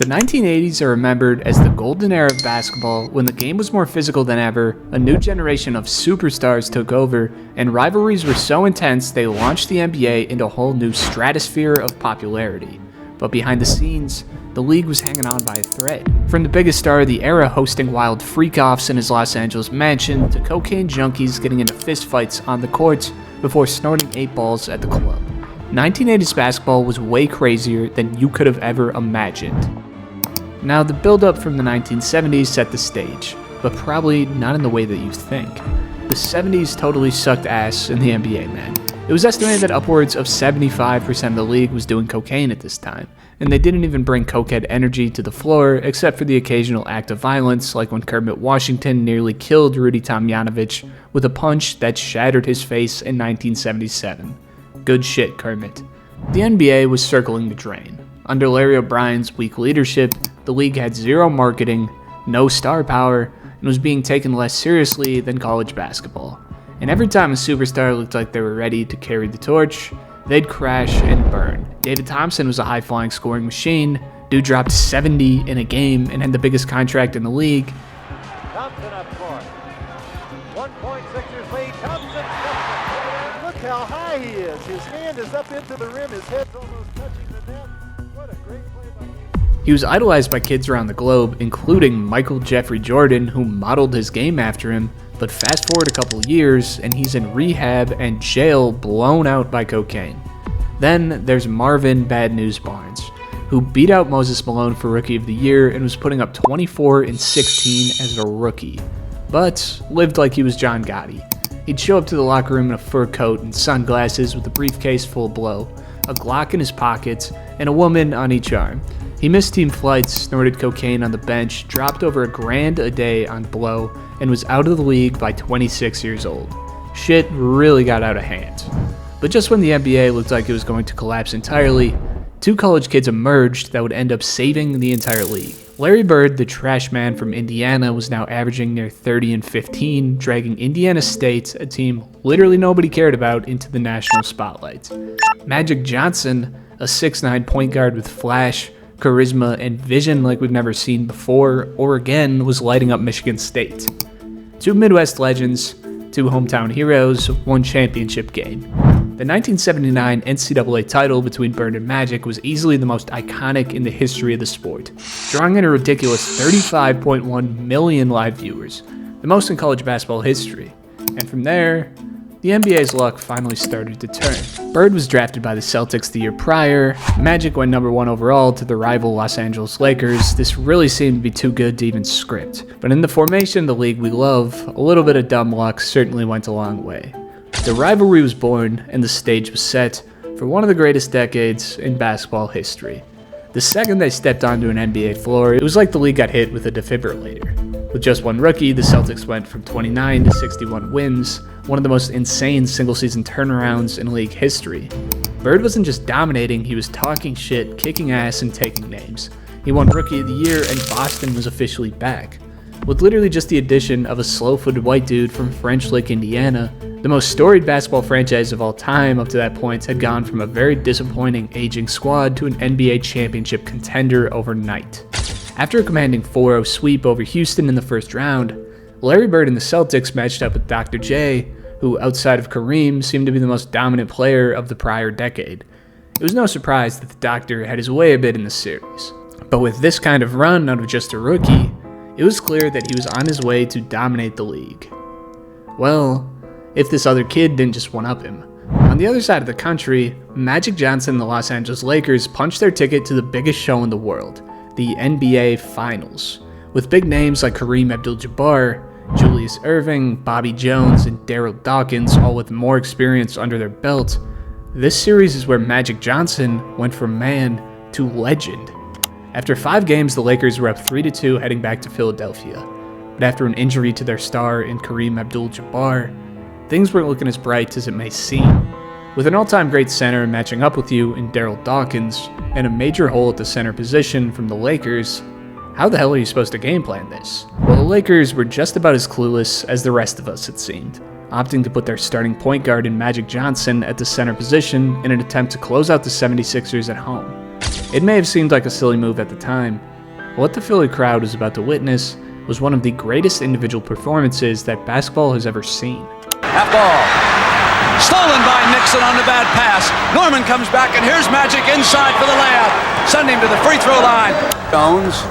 The 1980s are remembered as the golden era of basketball when the game was more physical than ever, a new generation of superstars took over, and rivalries were so intense they launched the NBA into a whole new stratosphere of popularity. But behind the scenes, the league was hanging on by a thread. From the biggest star of the era hosting wild freak-offs in his Los Angeles mansion to cocaine junkies getting into fistfights on the courts before snorting 8 balls at the club. 1980s basketball was way crazier than you could have ever imagined. Now, the build-up from the 1970s set the stage, but probably not in the way that you think. The 70s totally sucked ass in the NBA, man. It was estimated that upwards of 75% of the league was doing cocaine at this time, and they didn't even bring cokehead energy to the floor except for the occasional act of violence, like when Kermit Washington nearly killed Rudy Tomjanovich with a punch that shattered his face in 1977. Good shit, Kermit. The NBA was circling the drain. Under Larry O'Brien's weak leadership, the league had zero marketing, no star power, and was being taken less seriously than college basketball. And every time a superstar looked like they were ready to carry the torch, they'd crash and burn. David Thompson was a high-flying scoring machine. Dude dropped 70 in a game and had the biggest contract in the league. Thompson up court. 1.6 Sixers lead. Thompson. Look how high he is. His hand is up into the rim. His head's almost touching the net. What a great play by him. He was idolized by kids around the globe, including Michael Jeffrey Jordan, who modeled his game after him. But fast forward a couple years, and he's in rehab and jail blown out by cocaine. Then there's Marvin Bad News Barnes, who beat out Moses Malone for Rookie of the Year and was putting up 24 and 16 as a rookie, but lived like he was John Gotti. He'd show up to the locker room in a fur coat and sunglasses with a briefcase full of blow, a Glock in his pockets, and a woman on each arm. He missed team flights, snorted cocaine on the bench, dropped over $1,000 a day on blow, and was out of the league by 26 years old. Shit really got out of hand. But just when the NBA looked like it was going to collapse entirely, 2 college kids emerged that would end up saving the entire league. Larry Bird, the trash man from Indiana, was now averaging near 30 and 15, dragging Indiana State, a team literally nobody cared about, into the national spotlight. Magic Johnson, a 6'9" point guard with flash, charisma, and vision like we've never seen before or again, was lighting up Michigan State. 2 Midwest legends, 2 hometown heroes, 1 championship game. The 1979 NCAA title between Bird and Magic was easily the most iconic in the history of the sport, drawing in a ridiculous 35.1 million live viewers, the most in college basketball history. And from there, the NBA's luck finally started to turn. Bird was drafted by the Celtics the year prior. Magic went number 1 overall to the rival Los Angeles Lakers. This really seemed to be too good to even script. But in the formation of the league we love, a little bit of dumb luck certainly went a long way. The rivalry was born, and the stage was set for one of the greatest decades in basketball history. The second they stepped onto an NBA floor, it was like the league got hit with a defibrillator. With just 1 rookie, the Celtics went from 29 to 61 wins, one of the most insane single-season turnarounds in league history. Bird wasn't just dominating, he was talking shit, kicking ass, and taking names. He won Rookie of the Year, and Boston was officially back. With literally just the addition of a slow-footed white dude from French Lick, Indiana, the most storied basketball franchise of all time up to that point had gone from a very disappointing aging squad to an NBA championship contender overnight. After a commanding 4-0 sweep over Houston in the first round, Larry Bird and the Celtics matched up with Dr. J, who outside of Kareem seemed to be the most dominant player of the prior decade. It was no surprise that the Doctor had his way a bit in the series. But with this kind of run out of just a rookie, it was clear that he was on his way to dominate the league. Well, if this other kid didn't just one-up him. On the other side of the country, Magic Johnson and the Los Angeles Lakers punched their ticket to the biggest show in the world, the NBA Finals. With big names like Kareem Abdul-Jabbar, Julius Erving, Bobby Jones, and Daryl Dawkins, all with more experience under their belt, this series is where Magic Johnson went from man to legend. After 5 games, the Lakers were up 3-2 heading back to Philadelphia. But after an injury to their star in Kareem Abdul-Jabbar, things weren't looking as bright as it may seem. With an all-time great center matching up with you in Daryl Dawkins, and a major hole at the center position from the Lakers, how the hell are you supposed to game plan this? Well, the Lakers were just about as clueless as the rest of us, it seemed, opting to put their starting point guard in Magic Johnson at the center position in an attempt to close out the 76ers at home. It may have seemed like a silly move at the time, but what the Philly crowd was about to witness was one of the greatest individual performances that basketball has ever seen. Half ball. Stolen by Nixon on the bad pass. Norman comes back, and here's Magic inside for the layup. Send him to the free throw line. Jones,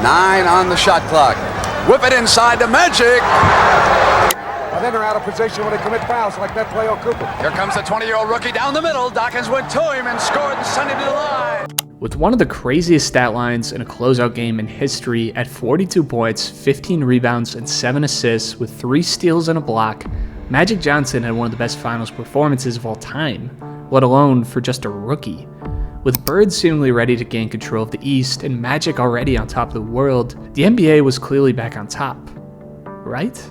9 on the shot clock. Whip it inside to Magic. And then they're out of position when they commit fouls like that play on Cooper. Here comes the 20-year-old rookie down the middle. Dawkins went to him and scored and sent him to the line. With one of the craziest stat lines in a closeout game in history at 42 points, 15 rebounds, and 7 assists with 3 steals and a block, Magic Johnson had one of the best finals performances of all time, let alone for just a rookie. With Bird seemingly ready to gain control of the East and Magic already on top of the world, the NBA was clearly back on top. Right?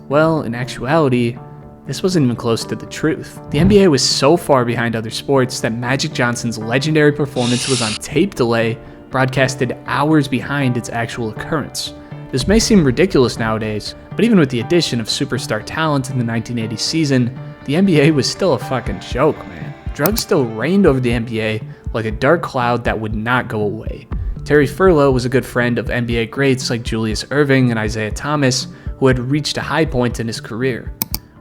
Well, in actuality, this wasn't even close to the truth. The NBA was so far behind other sports that Magic Johnson's legendary performance was on tape delay, broadcasted hours behind its actual occurrence. This may seem ridiculous nowadays, but even with the addition of superstar talent in the 1980 season, the NBA was still a fucking joke, man. Drugs still reigned over the NBA like a dark cloud that would not go away. Terry Furlow was a good friend of NBA greats like Julius Erving and Isaiah Thomas, who had reached a high point in his career.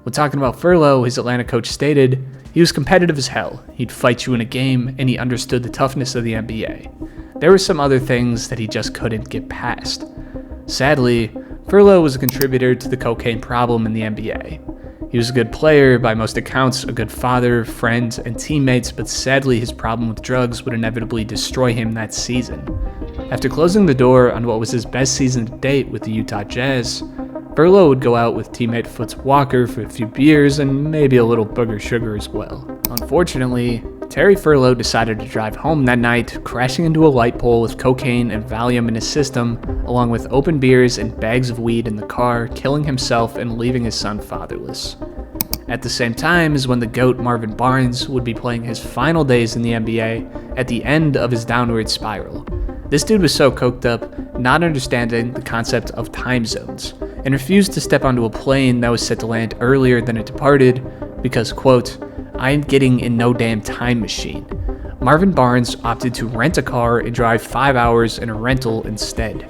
When talking about Furlow, his Atlanta coach stated, "He was competitive as hell. He'd fight you in a game, and he understood the toughness of the NBA. There were some other things that he just couldn't get past." Sadly, Furlow was a contributor to the cocaine problem in the NBA. He was a good player, by most accounts a good father, friend, and teammates, but sadly his problem with drugs would inevitably destroy him that season. After closing the door on what was his best season to date with the Utah Jazz, Furlow would go out with teammate Foots Walker for a few beers and maybe a little booger sugar as well. Unfortunately, Terry Furlow decided to drive home that night, crashing into a light pole with cocaine and Valium in his system, along with open beers and bags of weed in the car, killing himself and leaving his son fatherless. At the same time is when the GOAT Marvin Barnes would be playing his final days in the NBA at the end of his downward spiral. This dude was so coked up, not understanding the concept of time zones, and refused to step onto a plane that was set to land earlier than it departed because, quote, "I ain't getting in no damn time machine." Marvin Barnes opted to rent a car and drive 5 hours in a rental instead.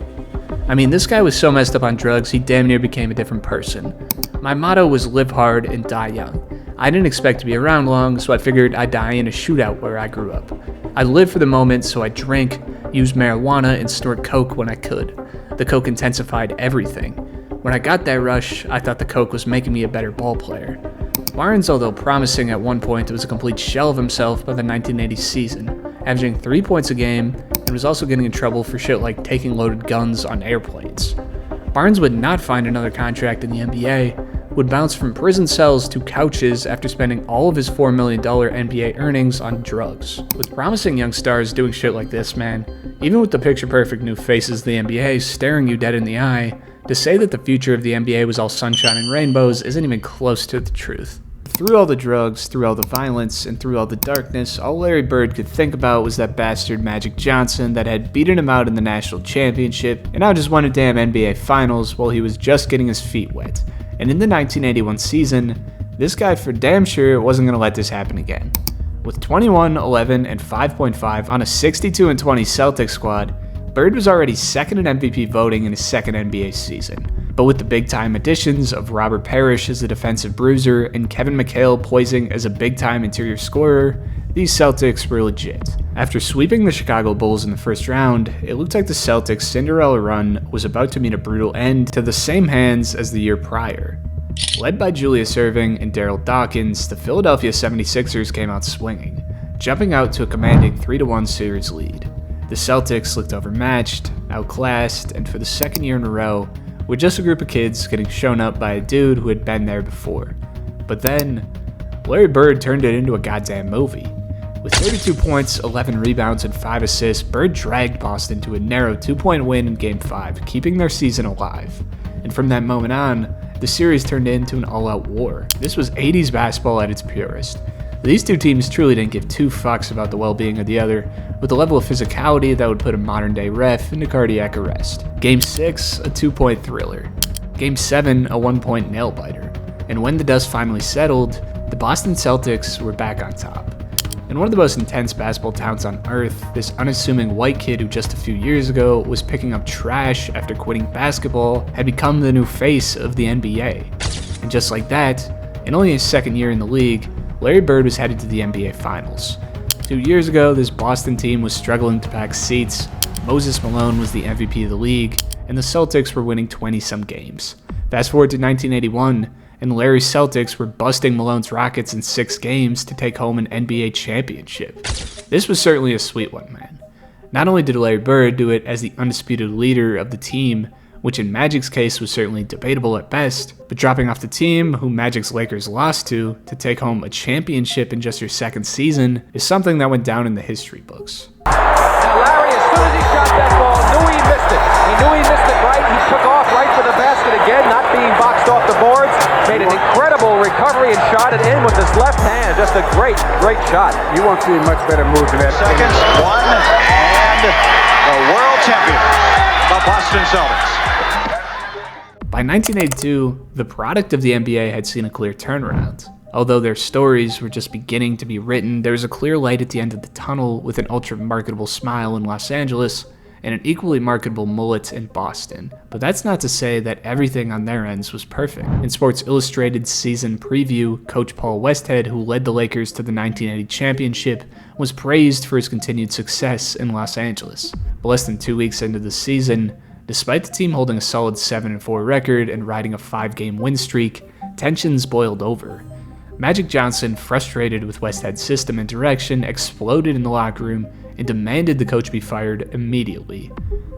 I mean, this guy was so messed up on drugs, he damn near became a different person. My motto was live hard and die young. I didn't expect to be around long, so I figured I'd die in a shootout where I grew up. I lived for the moment, so I drank, used marijuana, and snort coke when I could. The coke intensified everything. When I got that rush, I thought the coke was making me a better ball player. Barnes, although promising at one point, was a complete shell of himself by the 1980 season, averaging 3 points a game, and was also getting in trouble for shit like taking loaded guns on airplanes. Barnes would not find another contract in the NBA, would bounce from prison cells to couches after spending all of his $4 million NBA earnings on drugs. With promising young stars doing shit like this, man, even with the picture-perfect new faces of the NBA staring you dead in the eye, to say that the future of the NBA was all sunshine and rainbows isn't even close to the truth. Through all the drugs, through all the violence, and through all the darkness, all Larry Bird could think about was that bastard Magic Johnson that had beaten him out in the national championship and now just won a damn NBA Finals while he was just getting his feet wet. And in the 1981 season, this guy for damn sure wasn't going to let this happen again. With 21, 11, and 5.5 on a 62-20 Celtics squad, Bird was already second in MVP voting in his second NBA season. But with the big-time additions of Robert Parrish as a defensive bruiser and Kevin McHale poising as a big-time interior scorer, these Celtics were legit. After sweeping the Chicago Bulls in the first round, it looked like the Celtics' Cinderella run was about to meet a brutal end to the same hands as the year prior. Led by Julius Erving and Daryl Dawkins, the Philadelphia 76ers came out swinging, jumping out to a commanding 3-1 series lead. The Celtics looked overmatched, outclassed, and for the second year in a row, were just a group of kids getting shown up by a dude who had been there before. But then, Larry Bird turned it into a goddamn movie. With 32 points, 11 rebounds, and 5 assists, Bird dragged Boston to a narrow 2-point win in Game 5, keeping their season alive. And from that moment on, the series turned into an all-out war. This was 80's basketball at its purest. These two teams truly didn't give two fucks about the well-being of the other, with a level of physicality that would put a modern-day ref into cardiac arrest. Game 6, a 2-point thriller. Game 7, a 1-point nail-biter. And when the dust finally settled, the Boston Celtics were back on top. And one of the most intense basketball towns on earth, this unassuming white kid who just a few years ago was picking up trash after quitting basketball had become the new face of the NBA. And just like that, in only his second year in the league, Larry Bird was headed to the NBA Finals. 2 years ago, this Boston team was struggling to pack seats, Moses Malone was the MVP of the league, and the Celtics were winning 20-some games. Fast forward to 1981, and Larry's Celtics were busting Malone's Rockets in 6 games to take home an NBA championship. This was certainly a sweet one, man. Not only did Larry Bird do it as the undisputed leader of the team, which in Magic's case was certainly debatable at best, but dropping off the team who Magic's Lakers lost to take home a championship in just your second season is something that went down in the history books. Now Larry, as soon as he shot that ball, knew he missed it. He knew he missed it right. He took off right for the basket again, not being boxed off the boards. Made an incredible recovery and shot it in with his left hand. Just a great shot. You won't see much better move than that. Seconds, one, and the world champion, the Boston Celtics. By 1982, the product of the NBA had seen a clear turnaround. Although their stories were just beginning to be written, there was a clear light at the end of the tunnel with an ultra-marketable smile in Los Angeles and an equally marketable mullet in Boston. But that's not to say that everything on their ends was perfect. In Sports Illustrated's season preview, Coach Paul Westhead, who led the Lakers to the 1980 championship, was praised for his continued success in Los Angeles. But less than 2 weeks into the season, despite the team holding a solid 7-4 record and riding a 5-game win streak, tensions boiled over. Magic Johnson, frustrated with Westhead's system and direction, exploded in the locker room and demanded the coach be fired immediately.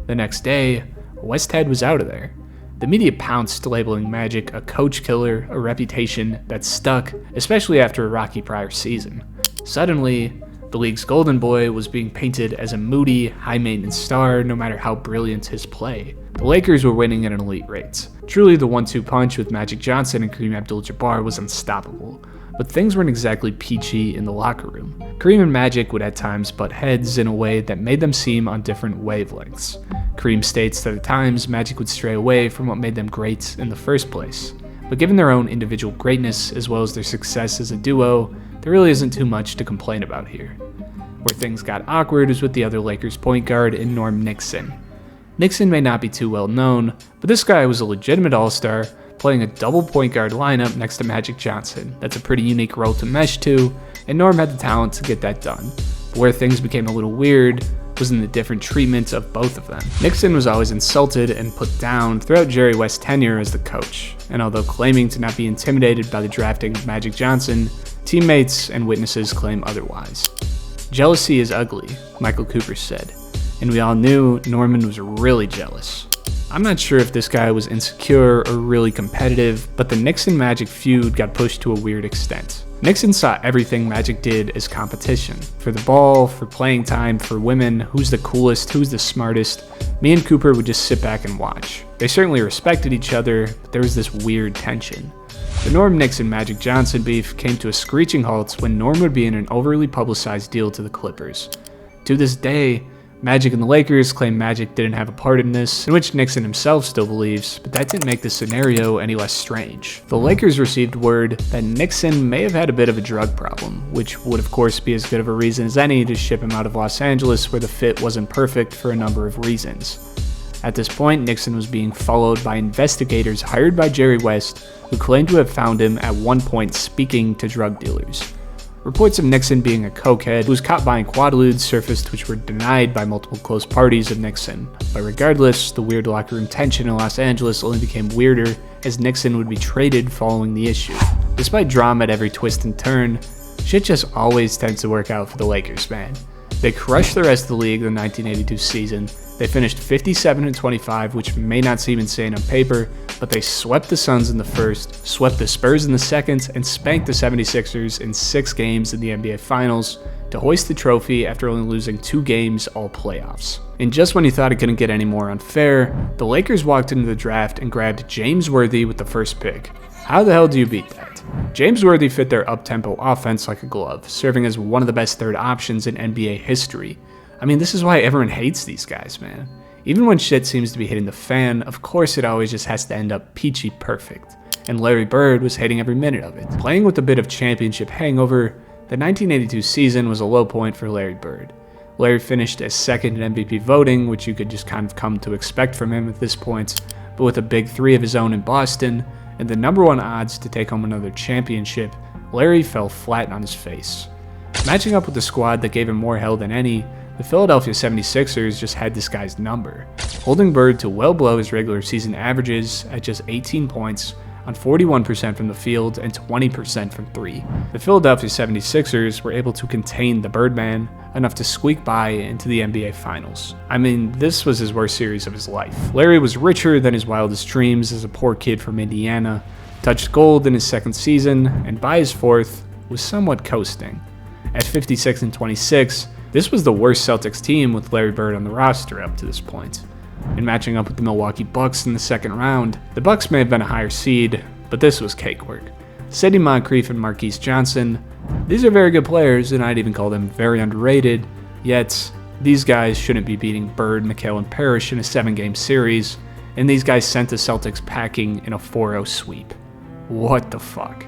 The next day, Westhead was out of there. The media pounced, labeling Magic a coach killer, a reputation that stuck, especially after a rocky prior season. Suddenly, the league's golden boy was being painted as a moody, high-maintenance star no matter how brilliant his play. The Lakers were winning at an elite rate. Truly, the 1-2 punch with Magic Johnson and Kareem Abdul-Jabbar was unstoppable. But things weren't exactly peachy in the locker room. Kareem and Magic would at times butt heads in a way that made them seem on different wavelengths. Kareem states that at times Magic would stray away from what made them great in the first place. But given their own individual greatness as well as their success as a duo, there really isn't too much to complain about here. Where things got awkward was with the other Lakers point guard in Norm Nixon. Nixon may not be too well known, but this guy was a legitimate all-star, playing a double point guard lineup next to Magic Johnson. That's a pretty unique role to mesh to, and Norm had the talent to get that done. But where things became a little weird was in the different treatment of both of them. Nixon was always insulted and put down throughout Jerry West's tenure as the coach, and although claiming to not be intimidated by the drafting of Magic Johnson, teammates and witnesses claim otherwise. Jealousy is ugly, Michael Cooper said, and we all knew Norman was really jealous. I'm not sure if this guy was insecure or really competitive, but the Nixon-Magic feud got pushed to a weird extent. Nixon saw everything Magic did as competition. For the ball, for playing time, for women, who's the coolest, who's the smartest. Me and Cooper would just sit back and watch. They certainly respected each other, but there was this weird tension. The Norm Nixon-Magic Johnson beef came to a screeching halt when Norm would be in an overly publicized deal to the Clippers. To this day, Magic and the Lakers claim Magic didn't have a part in this, in which Nixon himself still believes, but that didn't make the scenario any less strange. The Lakers received word that Nixon may have had a bit of a drug problem, which would of course be as good of a reason as any to ship him out of Los Angeles where the fit wasn't perfect for a number of reasons. At this point, Nixon was being followed by investigators hired by Jerry West, who claimed to have found him at one point speaking to drug dealers. Reports of Nixon being a cokehead who was caught buying quaaludes surfaced, which were denied by multiple close parties of Nixon. But regardless, the weird locker room tension in Los Angeles only became weirder as Nixon would be traded following the issue. Despite drama at every twist and turn, shit just always tends to work out for the Lakers, man. They crushed the rest of the league in the 1982 season. They finished 57-25, which may not seem insane on paper, but they swept the Suns in the first, swept the Spurs in the second, and spanked the 76ers in 6 games in the NBA Finals to hoist the trophy after only losing 2 games all playoffs. And just when you thought it couldn't get any more unfair, the Lakers walked into the draft and grabbed James Worthy with the first pick. How the hell do you beat that? James Worthy fit their up-tempo offense like a glove, serving as one of the best third options in NBA history. I mean, this is why everyone hates these guys, man. Even when shit seems to be hitting the fan, of course it always just has to end up peachy perfect. And Larry Bird was hating every minute of it. Playing with a bit of championship hangover, The 1982 season was a low point for Larry Bird. Larry finished as second in MVP voting, which you could just kind of come to expect from him at this point, but with a big three of his own in Boston, and the #1 odds to take home another championship, Larry fell flat on his face. Matching up with the squad that gave him more hell than any, the Philadelphia 76ers just had this guy's number, holding Bird to well below his regular season averages at just 18 points on 41% from the field and 20% from three. The Philadelphia 76ers were able to contain the Birdman enough to squeak by into the NBA Finals. I mean, this was his worst series of his life. Larry was richer than his wildest dreams as a poor kid from Indiana, touched gold in his second season, and by his fourth, was somewhat coasting. At 56-26, this was the worst Celtics team with Larry Bird on the roster up to this point. In matching up with the Milwaukee Bucks in the second round, the Bucks may have been a higher seed, but this was cakework. Sidney Moncrief and Marquise Johnson, these are very good players, and I'd even call them very underrated, yet these guys shouldn't be beating Bird, McHale, and Parrish in a 7-game series, and these guys sent the Celtics packing in a 4-0 sweep. What the fuck?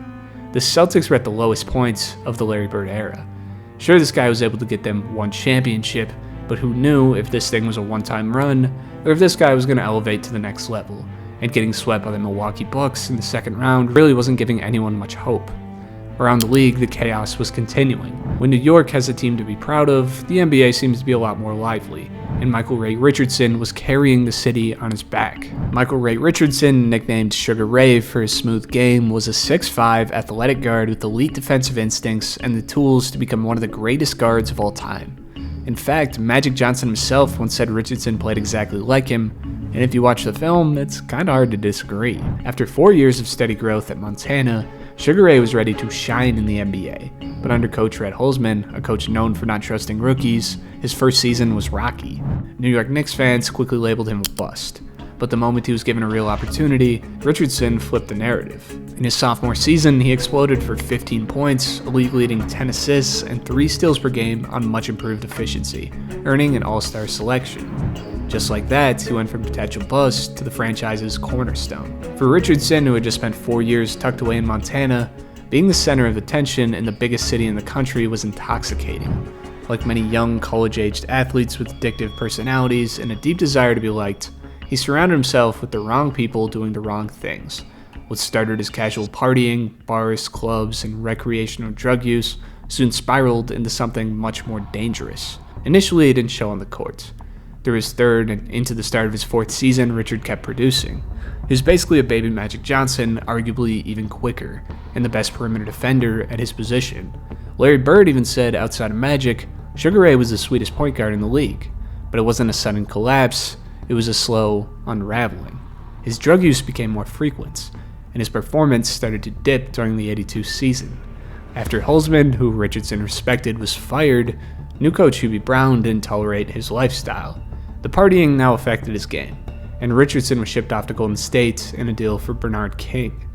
The Celtics were at the lowest points of the Larry Bird era. Sure, this guy was able to get them one championship, but who knew if this thing was a one-time run, or if this guy was going to elevate to the next level, and getting swept by the Milwaukee Bucks in the second round really wasn't giving anyone much hope. Around the league, the chaos was continuing. When New York has a team to be proud of, the NBA seems to be a lot more lively, and Michael Ray Richardson was carrying the city on his back. Michael Ray Richardson, nicknamed Sugar Ray for his smooth game, was a 6'5" athletic guard with elite defensive instincts and the tools to become one of the greatest guards of all time. In fact, Magic Johnson himself once said Richardson played exactly like him, and if you watch the film, it's kinda hard to disagree. After 4 years of steady growth at Montana, Sugar Ray was ready to shine in the NBA, but under coach Red Holzman, a coach known for not trusting rookies, his first season was rocky. New York Knicks fans quickly labeled him a bust, but the moment he was given a real opportunity, Richardson flipped the narrative. In his sophomore season, he exploded for 15 points, a league-leading 10 assists, and 3 steals per game on much improved efficiency, earning an All-Star selection. Just like that, he went from potential bust to the franchise's cornerstone. For Richardson, who had just spent 4 years tucked away in Montana, being the center of attention in the biggest city in the country was intoxicating. Like many young, college-aged athletes with addictive personalities and a deep desire to be liked, he surrounded himself with the wrong people doing the wrong things. What started as casual partying, bars, clubs, and recreational drug use soon spiraled into something much more dangerous. Initially, it didn't show on the court. Through his third and into the start of his fourth season, Richard kept producing. He was basically a baby Magic Johnson, arguably even quicker, and the best perimeter defender at his position. Larry Bird even said outside of Magic, Sugar Ray was the sweetest point guard in the league, but it wasn't a sudden collapse, it was a slow unraveling. His drug use became more frequent, and his performance started to dip during the 82 season. After Holzman, who Richardson respected, was fired, new coach Hubie Brown didn't tolerate his lifestyle. The partying now affected his game, and Richardson was shipped off to Golden State in a deal for Bernard King.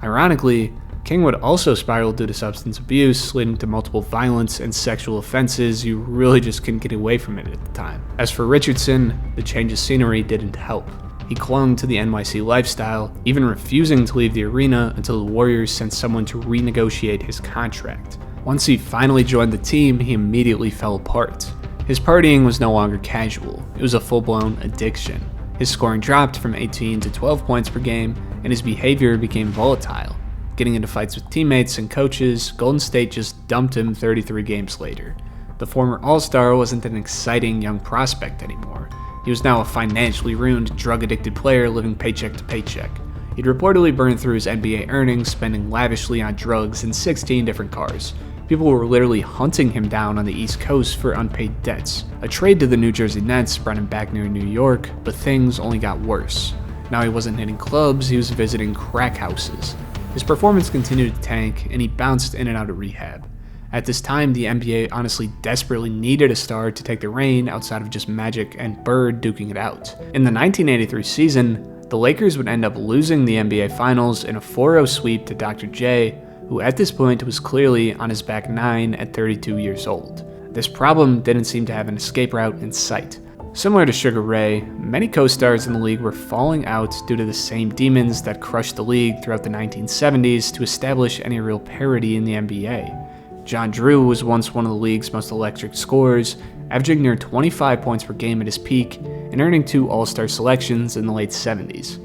Ironically, King would also spiral due to substance abuse, leading to multiple violence and sexual offenses. You really just couldn't get away from it at the time. As for Richardson, the change of scenery didn't help. He clung to the NYC lifestyle, even refusing to leave the arena until the Warriors sent someone to renegotiate his contract. Once he finally joined the team, he immediately fell apart. His partying was no longer casual, it was a full-blown addiction. His scoring dropped from 18 to 12 points per game, and his behavior became volatile. Getting into fights with teammates and coaches, Golden State just dumped him 33 games later. The former All-Star wasn't an exciting young prospect anymore. He was now a financially ruined, drug-addicted player living paycheck to paycheck. He'd reportedly burned through his NBA earnings, spending lavishly on drugs in 16 different cars. People were literally hunting him down on the East Coast for unpaid debts. A trade to the New Jersey Nets brought him back near New York, but things only got worse. Now he wasn't hitting clubs, he was visiting crack houses. His performance continued to tank, and he bounced in and out of rehab. At this time, the NBA honestly desperately needed a star to take the reign outside of just Magic and Bird duking it out. In the 1983 season, the Lakers would end up losing the NBA Finals in a 4-0 sweep to Dr. J, who at this point was clearly on his back 9 at 32 years old. This problem didn't seem to have an escape route in sight. Similar to Sugar Ray, many co-stars in the league were falling out due to the same demons that crushed the league throughout the 1970s to establish any real parity in the NBA. John Drew was once one of the league's most electric scorers, averaging near 25 points per game at his peak and earning 2 All-Star selections in the late 70s.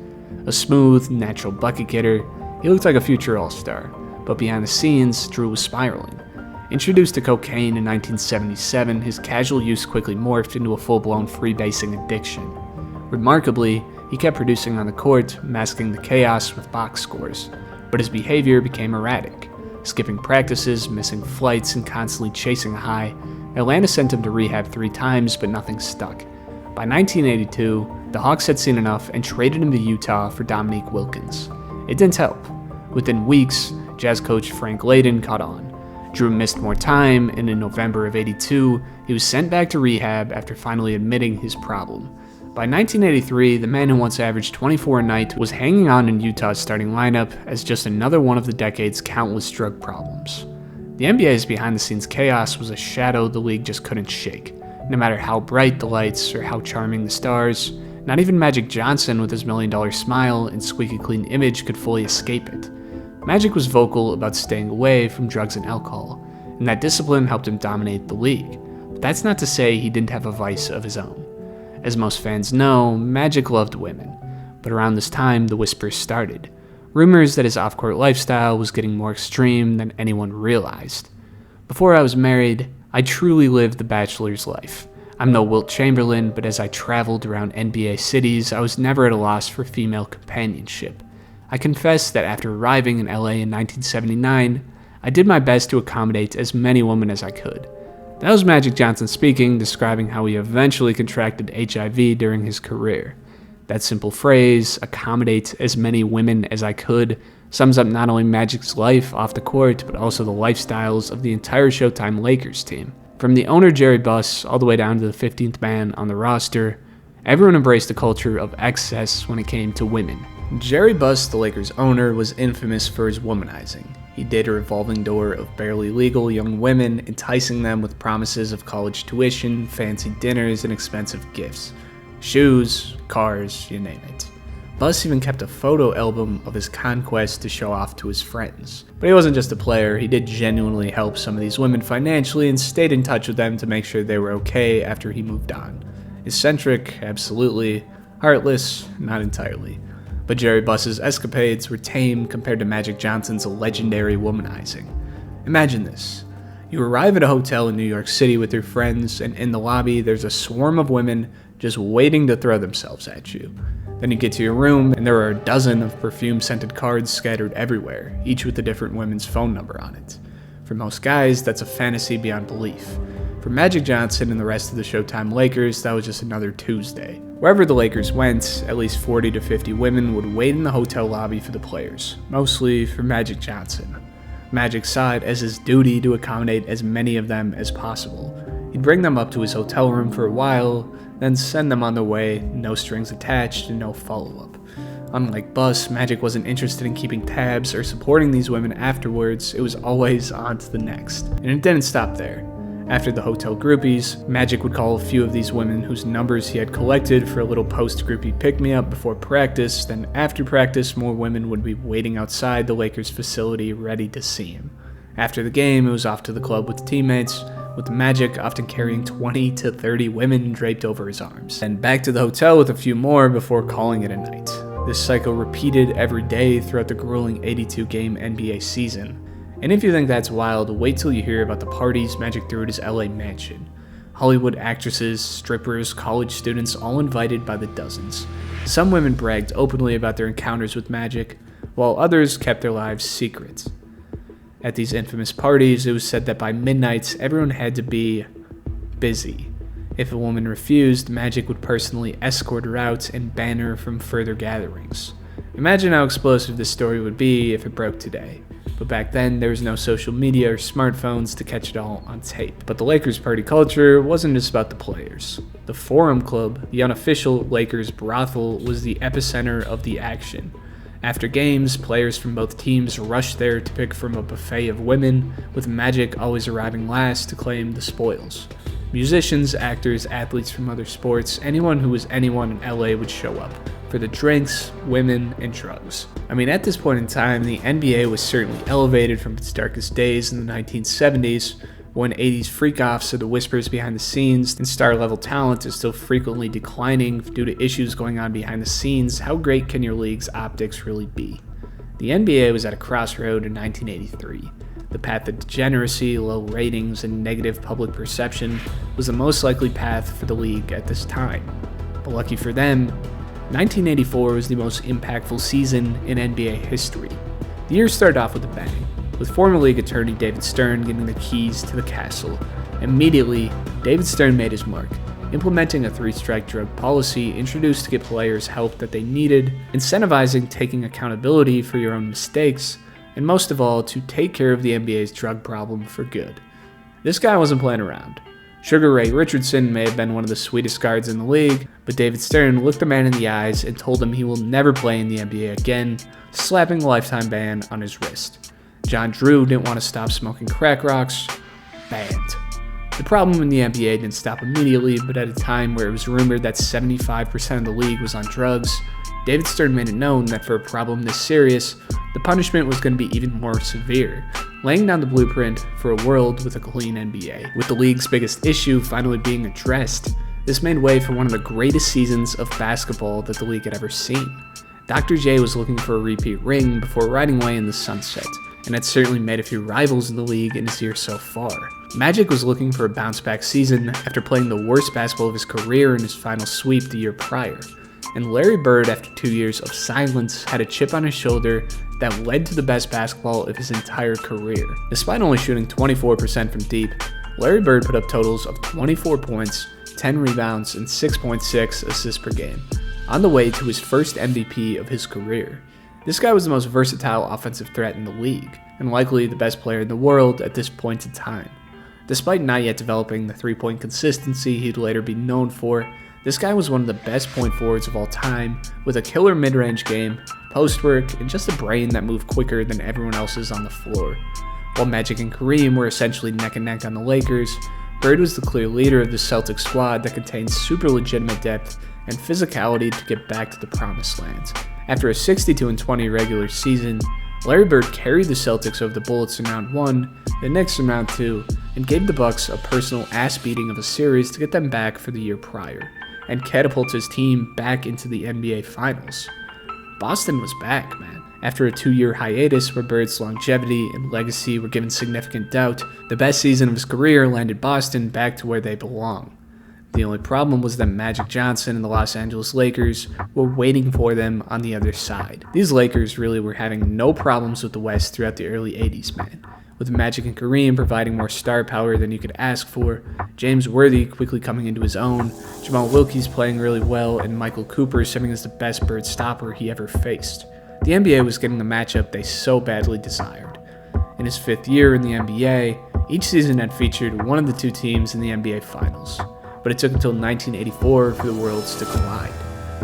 A smooth, natural bucket getter, he looked like a future All-Star, but behind the scenes, Drew was spiraling. Introduced to cocaine in 1977, his casual use quickly morphed into a full-blown freebasing addiction. Remarkably, he kept producing on the court, masking the chaos with box scores, but his behavior became erratic. Skipping practices, missing flights, and constantly chasing a high, Atlanta sent him to rehab 3 times, but nothing stuck. By 1982, the Hawks had seen enough and traded him to Utah for Dominique Wilkins. It didn't help. Within weeks, Jazz coach Frank Layden caught on. Drew missed more time, and in November of '82, he was sent back to rehab after finally admitting his problem. By 1983, the man who once averaged 24 a night was hanging on in Utah's starting lineup as just another one of the decade's countless drug problems. The NBA's behind-the-scenes chaos was a shadow the league just couldn't shake. No matter how bright the lights or how charming the stars, not even Magic Johnson with his $1 million smile and squeaky clean image could fully escape it. Magic was vocal about staying away from drugs and alcohol, and that discipline helped him dominate the league. But that's not to say he didn't have a vice of his own. As most fans know, Magic loved women, but around this time the whispers started. Rumors that his off-court lifestyle was getting more extreme than anyone realized. Before I was married, I truly lived the bachelor's life. I'm no Wilt Chamberlain, but as I traveled around NBA cities, I was never at a loss for female companionship. I confess that after arriving in LA in 1979, I did my best to accommodate as many women as I could. That was Magic Johnson speaking, describing how he eventually contracted HIV during his career. That simple phrase, accommodate as many women as I could, sums up not only Magic's life off the court, but also the lifestyles of the entire Showtime Lakers team. From the owner Jerry Buss all the way down to the 15th man on the roster, everyone embraced a culture of excess when it came to women. Jerry Buss, the Lakers owner, was infamous for his womanizing. He did a revolving door of barely legal young women, enticing them with promises of college tuition, fancy dinners, and expensive gifts. Shoes, cars, you name it. Buss even kept a photo album of his conquest to show off to his friends. But he wasn't just a player, he did genuinely help some of these women financially and stayed in touch with them to make sure they were okay after he moved on. Eccentric, absolutely. Heartless, not entirely. But Jerry Buss's escapades were tame compared to Magic Johnson's legendary womanizing. Imagine this. You arrive at a hotel in New York City with your friends, and in the lobby there's a swarm of women just waiting to throw themselves at you. Then you get to your room, and there are a dozen of perfume-scented cards scattered everywhere, each with a different woman's phone number on it. For most guys, that's a fantasy beyond belief. For Magic Johnson and the rest of the Showtime Lakers, that was just another Tuesday. Wherever the Lakers went, at least 40 to 50 women would wait in the hotel lobby for the players, mostly for Magic Johnson. Magic saw it as his duty to accommodate as many of them as possible. He'd bring them up to his hotel room for a while, then send them on their way, no strings attached and no follow-up. Unlike Buss, Magic wasn't interested in keeping tabs or supporting these women afterwards, it was always on to the next. And it didn't stop there. After the hotel groupies, Magic would call a few of these women whose numbers he had collected for a little post-groupie pick-me-up before practice, then after practice, more women would be waiting outside the Lakers facility ready to see him. After the game, it was off to the club with teammates, with Magic often carrying 20 to 30 women draped over his arms, and back to the hotel with a few more before calling it a night. This cycle repeated every day throughout the grueling 82-game NBA season. And if you think that's wild, wait till you hear about the parties Magic threw at his LA mansion. Hollywood actresses, strippers, college students, all invited by the dozens. Some women bragged openly about their encounters with Magic, while others kept their lives secret. At these infamous parties, it was said that by midnight, everyone had to be busy. If a woman refused, Magic would personally escort her out and ban her from further gatherings. Imagine how explosive this story would be if it broke today. But back then, there was no social media or smartphones to catch it all on tape. But the Lakers party culture wasn't just about the players. The Forum Club, the unofficial Lakers brothel, was the epicenter of the action. After games, players from both teams rushed there to pick from a buffet of women, with Magic always arriving last to claim the spoils. Musicians, actors, athletes from other sports, anyone who was anyone in LA would show up for the drinks, women, and drugs. I mean, at this point in time, the NBA was certainly elevated from its darkest days in the 1970s, when 80s freak-offs are the whispers behind the scenes and star-level talent is still frequently declining due to issues going on behind the scenes. How great can your league's optics really be? The NBA was at a crossroad in 1983. The path of degeneracy, low ratings, and negative public perception was the most likely path for the league at this time. But lucky for them, 1984 was the most impactful season in NBA history. The year started off with a bang, with former league attorney David Stern getting the keys to the castle. Immediately, David Stern made his mark, implementing a 3-strike drug policy introduced to get players help that they needed, incentivizing taking accountability for your own mistakes, and most of all, to take care of the NBA's drug problem for good. This guy wasn't playing around. Sugar Ray Richardson may have been one of the sweetest guards in the league, but David Stern looked the man in the eyes and told him he will never play in the NBA again, slapping a lifetime ban on his wrist. John Drew didn't want to stop smoking crack rocks. Banned. The problem in the NBA didn't stop immediately, but at a time where it was rumored that 75% of the league was on drugs, David Stern made it known that for a problem this serious, the punishment was going to be even more severe, laying down the blueprint for a world with a clean NBA. With the league's biggest issue finally being addressed, this made way for one of the greatest seasons of basketball that the league had ever seen. Dr. J was looking for a repeat ring before riding away in the sunset, and had certainly made a few rivals in the league in his year so far. Magic was looking for a bounce-back season after playing the worst basketball of his career in his final sweep the year prior. And Larry Bird, after 2 years of silence, had a chip on his shoulder that led to the best basketball of his entire career. Despite only shooting 24% from deep, Larry Bird put up totals of 24 points, 10 rebounds, and 6.6 assists per game, on the way to his first MVP of his career. This guy was the most versatile offensive threat in the league, and likely the best player in the world at this point in time. Despite not yet developing the three-point consistency he'd later be known for, this guy was one of the best point forwards of all time, with a killer mid-range game, post work, and just a brain that moved quicker than everyone else's on the floor. While Magic and Kareem were essentially neck and neck on the Lakers, Bird was the clear leader of the Celtics squad that contained super legitimate depth and physicality to get back to the promised land. After a 62-20 regular season, Larry Bird carried the Celtics over the Bullets in round 1, the Knicks in round 2, and gave the Bucks a personal ass-beating of a series to get them back for the year prior, and catapult his team back into the NBA Finals. Boston was back, man. After a 2-year hiatus where Bird's longevity and legacy were given significant doubt, the best season of his career landed Boston back to where they belong. The only problem was that Magic Johnson and the Los Angeles Lakers were waiting for them on the other side. These Lakers really were having no problems with the West throughout the early 80s, man. With Magic and Kareem providing more star power than you could ask for, James Worthy quickly coming into his own, Jamal Wilkes playing really well, and Michael Cooper serving as the best Bird stopper he ever faced. The NBA was getting the matchup they so badly desired. In his 5th year in the NBA, each season had featured one of the 2 teams in the NBA Finals. But it took until 1984 for the worlds to collide.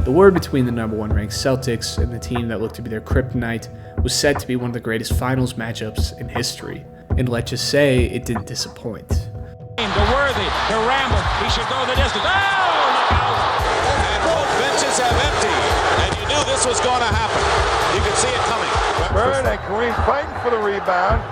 The war between the number 1 ranked Celtics and the team that looked to be their kryptonite was set to be one of the greatest finals matchups in history. And let's just say it didn't disappoint. To Worthy, to Ramble, he should go the distance. Oh, look out! And both benches have emptied, and you knew this was going to happen. You could see it coming. Bird and Kareem fighting for the rebound,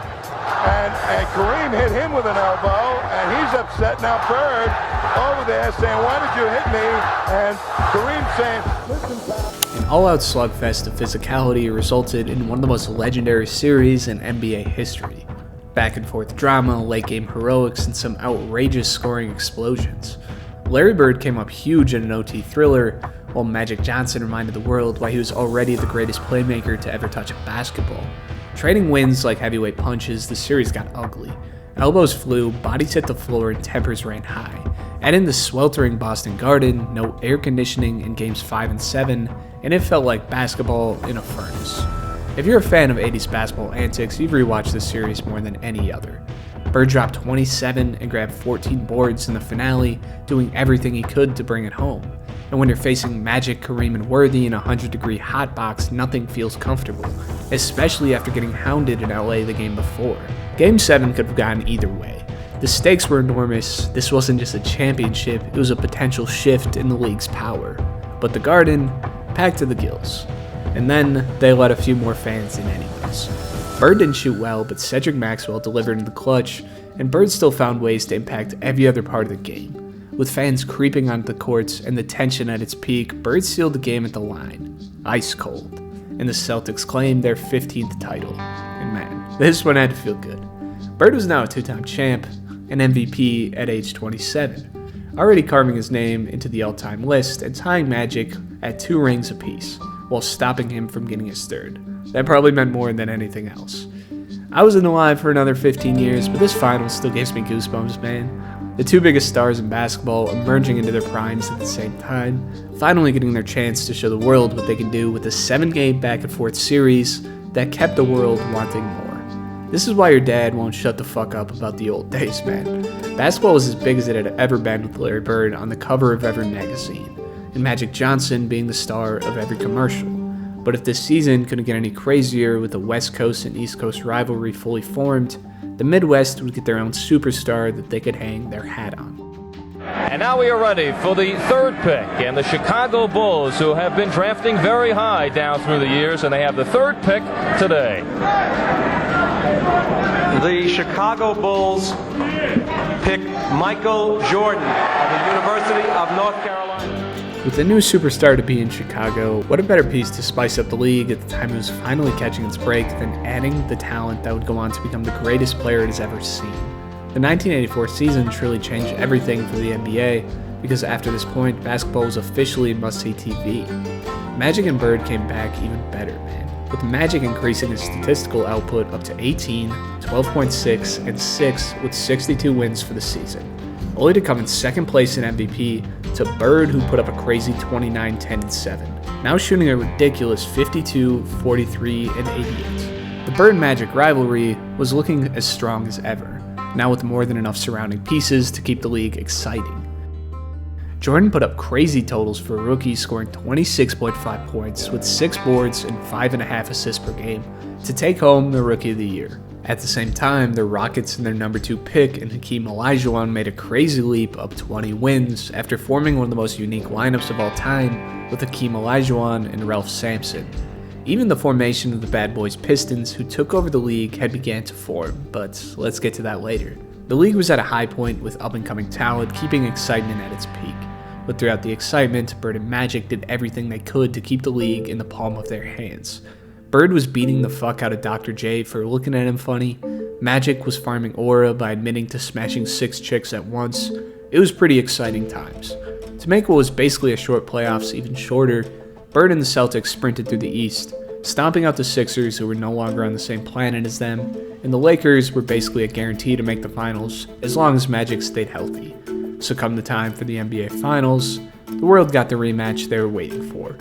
and Kareem hit him with an elbow, and he's upset now. Bird over there saying, "Why did you hit me?" And Kareem saying, "Listen, pal." An all-out slugfest of physicality resulted in one of the most legendary series in NBA history. Back and forth drama, late game heroics, and some outrageous scoring explosions. Larry Bird came up huge in an OT thriller, while Magic Johnson reminded the world why he was already the greatest playmaker to ever touch a basketball. Trading wins like heavyweight punches, the series got ugly. Elbows flew, bodies hit the floor, and tempers ran high. And in the sweltering Boston Garden, no air conditioning in games 5 and 7, and it felt like basketball in a furnace. If you're a fan of 80's basketball antics, you've rewatched this series more than any other. Bird dropped 27 and grabbed 14 boards in the finale, doing everything he could to bring it home. And when you're facing Magic, Kareem, and Worthy in a 100-degree hotbox, nothing feels comfortable, especially after getting hounded in LA the game before. Game 7 could have gone either way. The The stakes were enormous. This wasn't just a championship, it was a potential shift in the league's power. But the Garden, packed to the gills. And then they let a few more fans in anyways. Bird didn't shoot well, but Cedric Maxwell delivered in the clutch, and Bird still found ways to impact every other part of the game. With fans creeping onto the courts and the tension at its peak, Bird sealed the game at the line. Ice cold. And the Celtics claimed their 15th title. And man, this one had to feel good. Bird was now a two-time champ, an MVP at age 27, already carving his name into the all-time list and tying Magic at 2 rings apiece, while stopping him from getting his third. That probably meant more than anything else. I wasn't alive for another 15 years, but this final still gives me goosebumps, man. The two biggest stars in basketball emerging into their primes at the same time, finally getting their chance to show the world what they can do with a 7-game back-and-forth series that kept the world wanting more. This is why your dad won't shut the fuck up about the old days, man. Basketball was as big as it had ever been with Larry Bird on the cover of every magazine, and Magic Johnson being the star of every commercial. But if this season couldn't get any crazier with the West Coast and East Coast rivalry fully formed, the Midwest would get their own superstar that they could hang their hat on. And now we are ready for the third pick, and the Chicago Bulls, who have been drafting very high down through the years, and they have the third pick today. The Chicago Bulls pick Michael Jordan of the University of North Carolina. With a new superstar to be in Chicago, what a better piece to spice up the league at the time it was finally catching its break than adding the talent that would go on to become the greatest player it has ever seen. The 1984 season truly changed everything for the NBA, because after this point, basketball was officially must-see TV. Magic and Bird came back even better, man, with Magic increasing his statistical output up to 18, 12.6, and 6 with 62 wins for the season, only to come in second place in MVP to Bird, who put up a crazy 29, 10, and 7, now shooting a ridiculous 52, 43, and 88. The Bird-Magic rivalry was looking as strong as ever, now with more than enough surrounding pieces to keep the league exciting. Jordan put up crazy totals for a rookie, scoring 26.5 points with 6 boards and 5.5 assists per game to take home the Rookie of the Year. At the same time, the Rockets and their number 2 pick in Hakeem Olajuwon made a crazy leap up 20 wins after forming one of the most unique lineups of all time with Hakeem Olajuwon and Ralph Sampson. Even the formation of the Bad Boys Pistons, who took over the league, had began to form, but let's get to that later. The league was at a high point with up-and-coming talent keeping excitement at its peak. But throughout the excitement, Bird and Magic did everything they could to keep the league in the palm of their hands. Bird was beating the fuck out of Dr. J for looking at him funny. Magic was farming aura by admitting to smashing 6 chicks at once. It was pretty exciting times. To make what was basically a short playoffs even shorter, Bird and the Celtics sprinted through the East, stomping out the Sixers, who were no longer on the same planet as them, and the Lakers were basically a guarantee to make the finals as long as Magic stayed healthy. So come the time for the NBA Finals, the world got the rematch they were waiting for.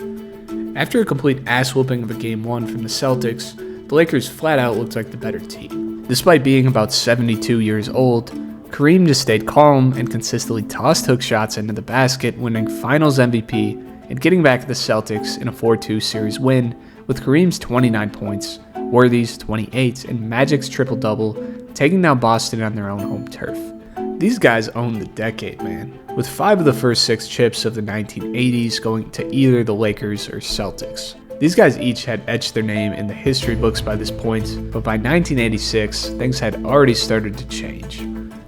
After a complete ass-whooping of a Game 1 from the Celtics, the Lakers flat out looked like the better team. Despite being about 72 years old, Kareem just stayed calm and consistently tossed hook shots into the basket, winning Finals MVP and getting back at the Celtics in a 4-2 series win with Kareem's 29 points, Worthy's 28, and Magic's triple-double, taking down Boston on their own home turf. These guys owned the decade, man, with 5 of the first 6 chips of the 1980s going to either the Lakers or Celtics. These guys each had etched their name in the history books by this point, but by 1986, things had already started to change.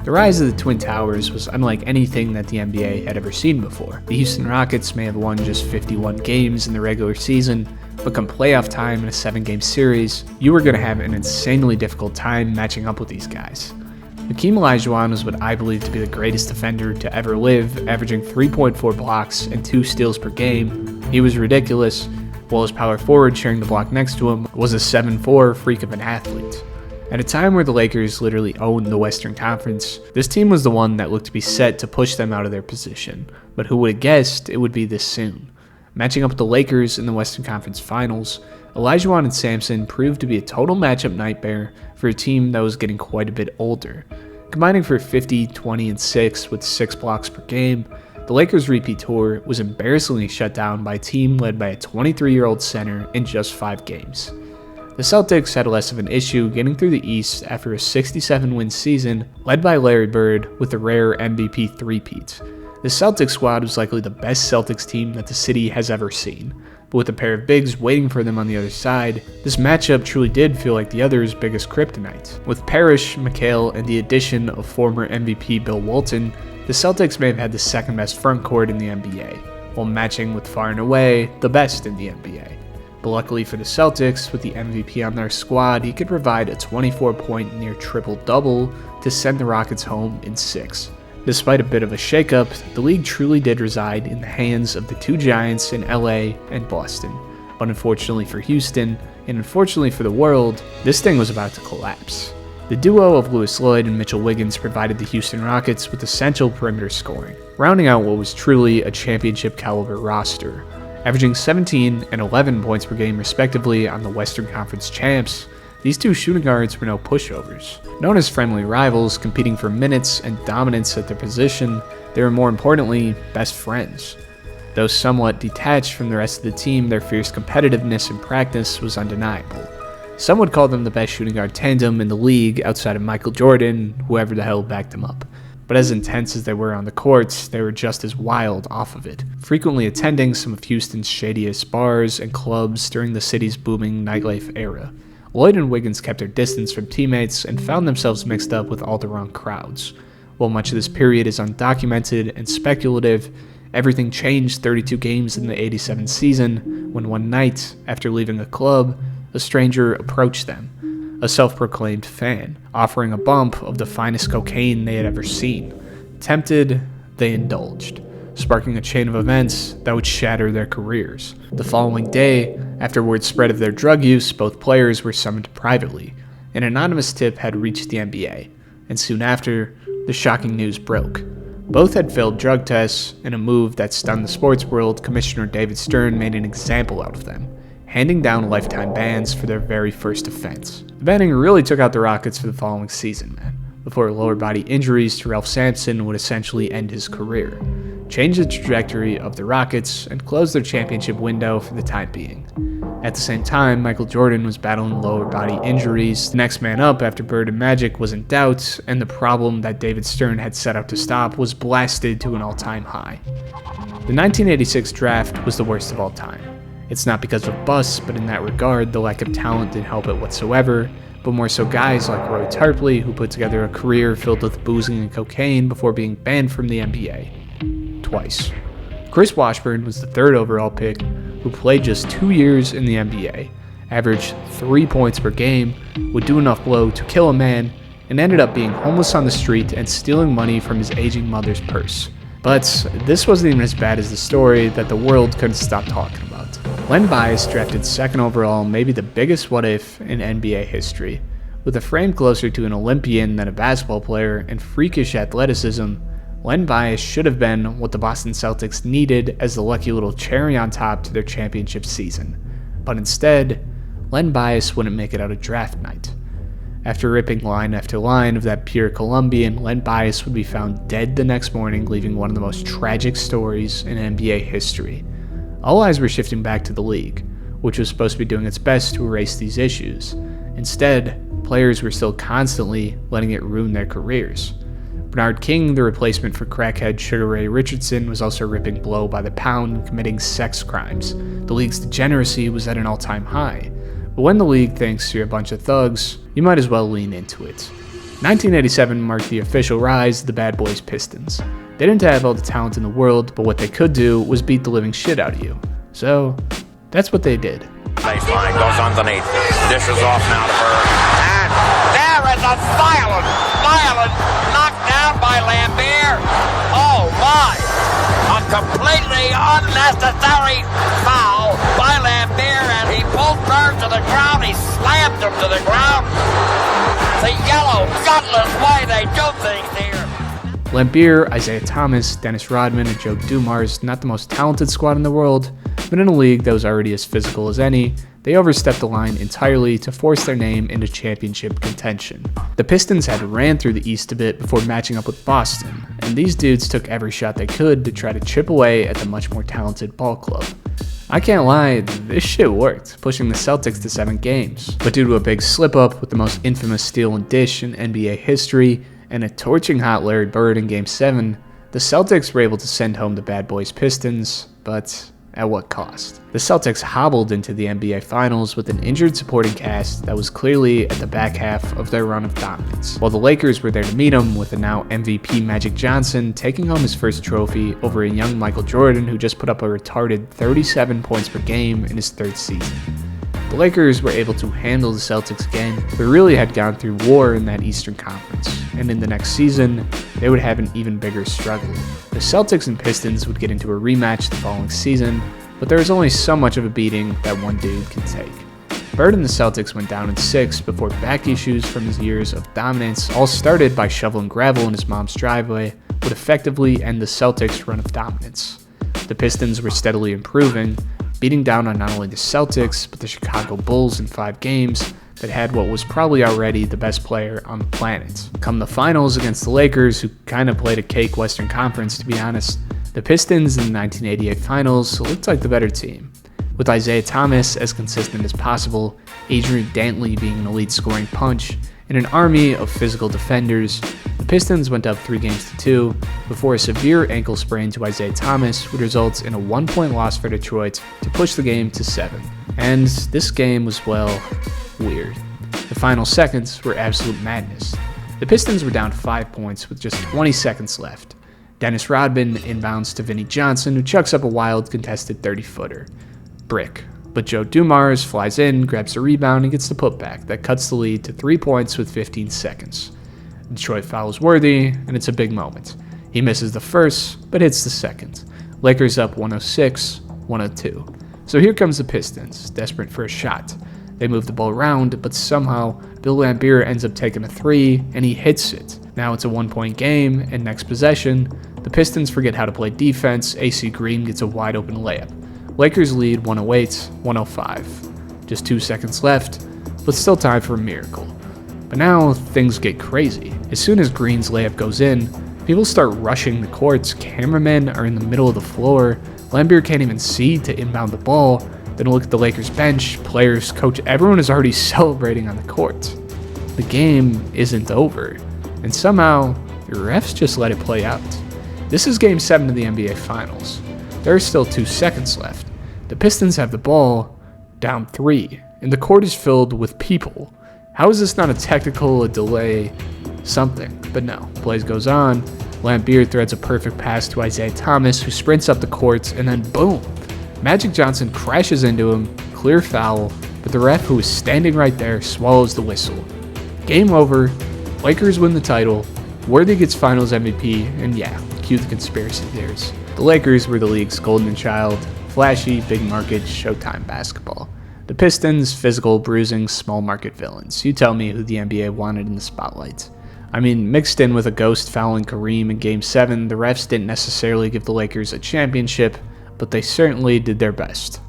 The rise of the Twin Towers was unlike anything that the NBA had ever seen before. The Houston Rockets may have won just 51 games in the regular season, but come playoff time in a 7-game series, you were going to have an insanely difficult time matching up with these guys. Hakeem Olajuwon was what I believe to be the greatest defender to ever live, averaging 3.4 blocks and 2 steals per game. He was ridiculous, while his power forward sharing the block next to him was a 7'4" freak of an athlete. At a time where the Lakers literally owned the Western Conference, this team was the one that looked to be set to push them out of their position, but who would have guessed it would be this soon? Matching up with the Lakers in the Western Conference Finals, Olajuwon and Sampson proved to be a total matchup nightmare for a team that was getting quite a bit older. Combining for 50, 20, and 6 with 6 blocks per game, the Lakers' repeat tour was embarrassingly shut down by a team led by a 23-year-old center in just 5 games. The Celtics had less of an issue getting through the East after a 67-win season led by Larry Bird with the rare MVP three-peat. The Celtics squad was likely the best Celtics team that the city has ever seen, but with a pair of bigs waiting for them on the other side, this matchup truly did feel like the other's biggest kryptonite. With Parrish, McHale, and the addition of former MVP Bill Walton, the Celtics may have had the second best front court in the NBA, while matching with far and away the best in the NBA. But luckily for the Celtics, with the MVP on their squad, he could provide a 24-point near triple-double to send the Rockets home in 6. Despite a bit of a shakeup, the league truly did reside in the hands of the two giants in LA and Boston. But unfortunately for Houston, and unfortunately for the world, this thing was about to collapse. The duo of Lewis Lloyd and Mitchell Wiggins provided the Houston Rockets with essential perimeter scoring, rounding out what was truly a championship-caliber roster. Averaging 17 and 11 points per game respectively on the Western Conference champs, these two shooting guards were no pushovers. Known as friendly rivals competing for minutes and dominance at their position, they were more importantly best friends. Though somewhat detached from the rest of the team, their fierce competitiveness in practice was undeniable. Some would call them the best shooting guard tandem in the league outside of Michael Jordan, whoever the hell backed them up. But as intense as they were on the courts, they were just as wild off of it, frequently attending some of Houston's shadiest bars and clubs during the city's booming nightlife era. Lloyd and Wiggins kept their distance from teammates and found themselves mixed up with all the wrong crowds. While much of this period is undocumented and speculative, everything changed 32 games in the 87 season when one night, after leaving a club, a stranger approached them. A self-proclaimed fan, offering a bump of the finest cocaine they had ever seen. Tempted, they indulged, sparking a chain of events that would shatter their careers. The following day, after word spread of their drug use, both players were summoned privately. An anonymous tip had reached the NBA, and soon after, the shocking news broke. Both had failed drug tests, in a move that stunned the sports world. Commissioner David Stern made an example out of them, handing down lifetime bans for their very first offense. The banning really took out the Rockets for the following season, before lower body injuries to Ralph Sampson would essentially end his career, change the trajectory of the Rockets, and close their championship window for the time being. At the same time, Michael Jordan was battling lower body injuries. The next man up after Bird and Magic was in doubt, and the problem that David Stern had set out to stop was blasted to an all-time high. The 1986 draft was the worst of all time. It's not because of busts, but in that regard, the lack of talent didn't help it whatsoever, but more so guys like Roy Tarpley, who put together a career filled with boozing and cocaine before being banned from the NBA. Twice. Chris Washburn was the third overall pick, who played just 2 years in the NBA, averaged 3 points per game, would do enough blow to kill a man, and ended up being homeless on the street and stealing money from his aging mother's purse. But this wasn't even as bad as the story that the world couldn't stop talking about. Len Bias, drafted second overall, may be the biggest what-if in NBA history. With a frame closer to an Olympian than a basketball player and freakish athleticism, Len Bias should have been what the Boston Celtics needed as the lucky little cherry on top to their championship season. But instead, Len Bias wouldn't make it out of draft night. After ripping line after line of that pure Colombian, Len Bias would be found dead the next morning, leaving one of the most tragic stories in NBA history. All eyes were shifting back to the league, which was supposed to be doing its best to erase these issues. Instead, players were still constantly letting it ruin their careers. Bernard King, the replacement for crackhead Sugar Ray Richardson, was also ripping blow by the pound and committing sex crimes. The league's degeneracy was at an all-time high. But when the league thinks you're a bunch of thugs, you might as well lean into it. 1987 marked the official rise of the bad boys Pistons. They didn't have all the talent in the world, but what they could do was beat the living shit out of you. So, that's what they did. Baseline goes underneath. Dishes off now to Bird. And there is a violent knockdown by Lambier. Oh my! A completely unnecessary foul by Lambier, and he pulled Bird to the ground. He slammed him to the ground. The yellow, gutless way they do things here. Lambier, Isaiah Thomas, Dennis Rodman, and Joe Dumars, not the most talented squad in the world, but in a league that was already as physical as any, they overstepped the line entirely to force their name into championship contention. The Pistons had ran through the East a bit before matching up with Boston, and these dudes took every shot they could to try to chip away at the much more talented ball club. I can't lie, this shit worked, pushing the Celtics to 7 games. But due to a big slip-up with the most infamous steal and dish in NBA history, and a torching hot Larry Bird in Game 7, the Celtics were able to send home the bad boys Pistons, but at what cost? The Celtics hobbled into the NBA Finals with an injured supporting cast that was clearly at the back half of their run of dominance, while the Lakers were there to meet them with a now MVP Magic Johnson taking home his first trophy over a young Michael Jordan who just put up a retarded 37 points per game in his 3rd season. The Lakers were able to handle the Celtics again, but really had gone through war in that Eastern Conference, and in the next season, they would have an even bigger struggle. The Celtics and Pistons would get into a rematch the following season, but there was only so much of a beating that one dude can take. Bird and the Celtics went down in 6 before back issues from his years of dominance, all started by shoveling gravel in his mom's driveway, would effectively end the Celtics' run of dominance. The Pistons were steadily improving, beating down on not only the Celtics, but the Chicago Bulls in 5 games that had what was probably already the best player on the planet. Come the finals against the Lakers, who kind of played a cake Western Conference to be honest, the Pistons in the 1988 finals looked like the better team. With Isaiah Thomas as consistent as possible, Adrian Dantley being an elite scoring punch, and an army of physical defenders, the Pistons went up 3-2 before a severe ankle sprain to Isaiah Thomas would result in a 1-point loss for Detroit to push the game to 7. And this game was, well, weird. The final seconds were absolute madness. The Pistons were down 5 points with just 20 seconds left. Dennis Rodman inbounds to Vinnie Johnson, who chucks up a wild contested 30-footer. Brick. But Joe Dumars flies in, grabs the rebound, and gets the putback that cuts the lead to 3 points with 15 seconds. Detroit fouls Worthy, and it's a big moment. He misses the first, but hits the second. Lakers up 106-102. So here comes the Pistons, desperate for a shot. They move the ball around, but somehow Bill Laimbeer ends up taking a 3, and he hits it. Now it's a 1-point game, and next possession, the Pistons forget how to play defense. AC Green gets a wide open layup. Lakers lead 108-105. Just 2 seconds left, but still time for a miracle. But now things get crazy. As soon as Green's layup goes in, people start rushing the courts. Cameramen are in the middle of the floor. Laimbeer can't even see to inbound the ball. Then look at the Lakers bench, players, coach, everyone is already celebrating on the court. The game isn't over, and somehow the refs just let it play out. This is Game 7 of the NBA Finals. There are still 2 seconds left. The Pistons have the ball, down 3, and the court is filled with people. How is this not a technical, a delay, something? But no, plays goes on. Laimbeer threads a perfect pass to Isaiah Thomas, who sprints up the court, and then boom! Magic Johnson crashes into him, clear foul, but the ref, who is standing right there, swallows the whistle. Game over, Lakers win the title, Worthy gets Finals MVP, and yeah, cue the conspiracy theories. The Lakers were the league's golden child, flashy, big market, Showtime basketball. The Pistons, physical, bruising, small market villains. You tell me who the NBA wanted in the spotlight. I mean, mixed in with a ghost fouling Kareem in Game 7, the refs didn't necessarily give the Lakers a championship, but they certainly did their best.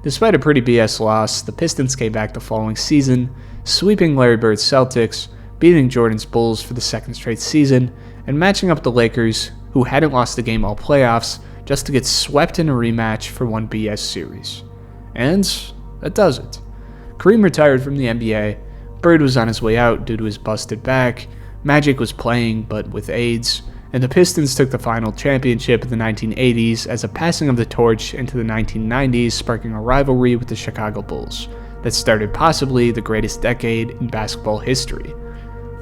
Despite a pretty BS loss, the Pistons came back the following season, sweeping Larry Bird's Celtics, beating Jordan's Bulls for the 2nd straight season, and matching up the Lakers, who hadn't lost a game all playoffs, just to get swept in a rematch for one BS series. And that does it. Kareem retired from the NBA, Bird was on his way out due to his busted back, Magic was playing but with AIDS, and the Pistons took the final championship in the 1980s as a passing of the torch into the 1990s, sparking a rivalry with the Chicago Bulls that started possibly the greatest decade in basketball history.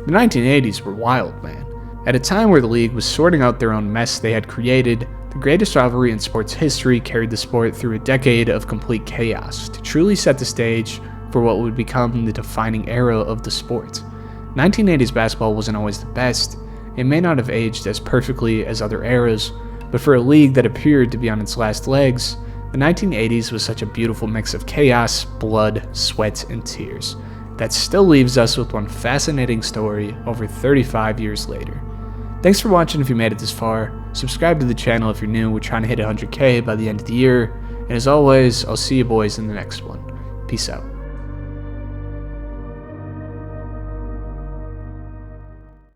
The 1980s were wild, man. At a time where the league was sorting out their own mess they had created, the greatest rivalry in sports history carried the sport through a decade of complete chaos to truly set the stage for what would become the defining era of the sport. 1980s basketball wasn't always the best. It may not have aged as perfectly as other eras, but for a league that appeared to be on its last legs, the 1980s was such a beautiful mix of chaos, blood, sweat, and tears that still leaves us with one fascinating story over 35 years later. Thanks for watching if you made it this far. Subscribe to the channel if you're new. We're trying to hit 100K by the end of the year. And as always, I'll see you boys in the next one. Peace out.